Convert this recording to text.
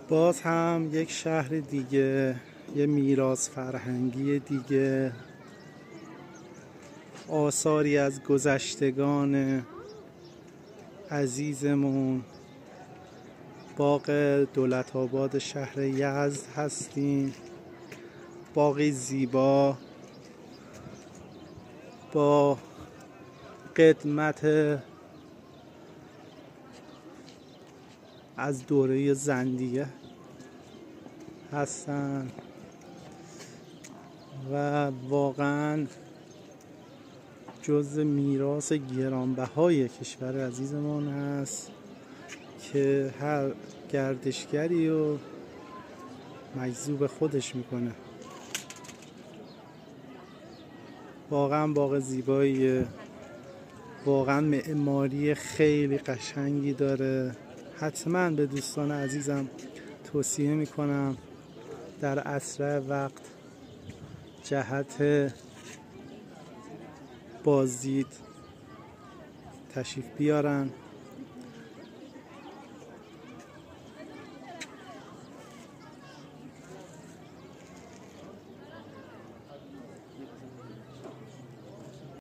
باز هم یک شهر دیگه، یه میراث فرهنگی دیگه، آثاری از گذشتگان عزیزمون. باغ دولت‌آباد شهر یزد هستیم. باغی زیبا با قدمت از دوره زندیه هستن و واقعا جزء میراث گرانبهای کشور عزیزمان هست که هر گردشگری رو مجذوب خودش میکنه. واقعا باغ زیباییه، واقعا معماری خیلی قشنگی داره. حتما به دوستان عزیزم توصیه میکنم در اسرع وقت جهت بازدید تشریف بیارن.